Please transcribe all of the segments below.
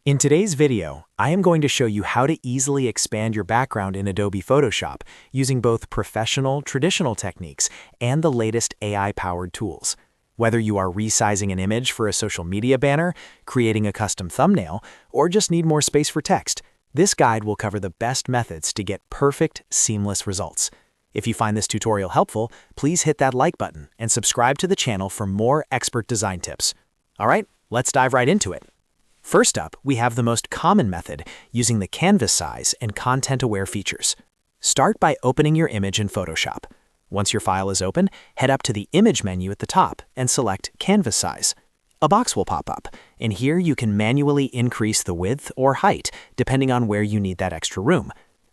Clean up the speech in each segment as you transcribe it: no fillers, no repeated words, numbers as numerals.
In today's video, I am going to show you how to easily expand your background in Adobe Photoshop using both professional, traditional techniques and the latest AI-powered tools. Whether you are resizing an image for a social media banner, creating a custom thumbnail, or just need more space for text, this guide will cover the best methods to get perfect, seamless results. If you find this tutorial helpful, please hit that like button and subscribe to the channel for more expert design tips. All right, let's dive right into it. First up, we have the most common method using the canvas size and content-aware features. Start by opening your image in Photoshop. Once your file is open, head up to the Image menu at the top and select Canvas Size. A box will pop up, and here you can manually increase the width or height depending on where you need that extra room.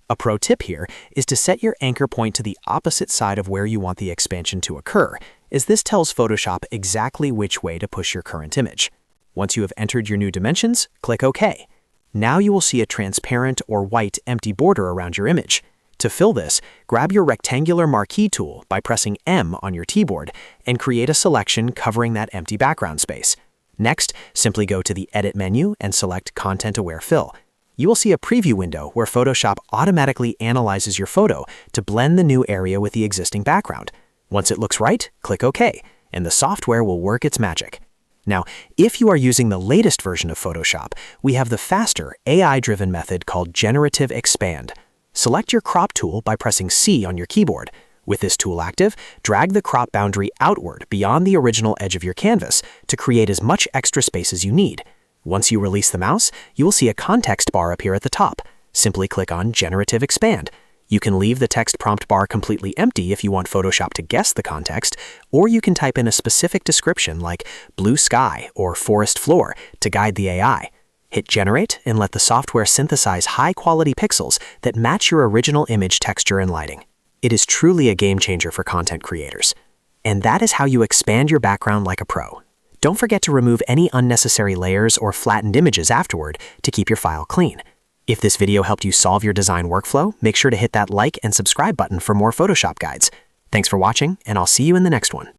A pro tip here is to set your anchor point to the opposite side of where you want the expansion to occur, as this tells Photoshop exactly which way to push your current image. Once you have entered your new dimensions, click OK. Now you will see a transparent or white empty border around your image. To fill this, grab your rectangular marquee tool by pressing M on your keyboard and create a selection covering that empty background space. Next, simply go to the Edit menu and select Content Aware Fill. You will see a preview window where Photoshop automatically analyzes your photo to blend the new area with the existing background. Once it looks right, click OK, and the software will work its magic. Now, if you are using the latest version of Photoshop, we have the faster, AI-driven method called Generative Expand. Select your crop tool by pressing C on your keyboard. With this tool active, drag the crop boundary outward beyond the original edge of your canvas to create as much extra space as you need. Once you release the mouse, you will see a context bar appear at the top. Simply click on Generative Expand. You can leave the text prompt bar completely empty if you want Photoshop to guess the context, or you can type in a specific description like blue sky or forest floor to guide the AI. Hit Generate and let the software synthesize high-quality pixels that match your original image texture and lighting. It is truly a game changer for content creators. And that is how you expand your background like a pro. Don't forget to remove any unnecessary layers or flattened images afterward to keep your file clean. If this video helped you solve your design workflow, make sure to hit that like and subscribe button for more Photoshop guides. Thanks for watching, and I'll see you in the next one.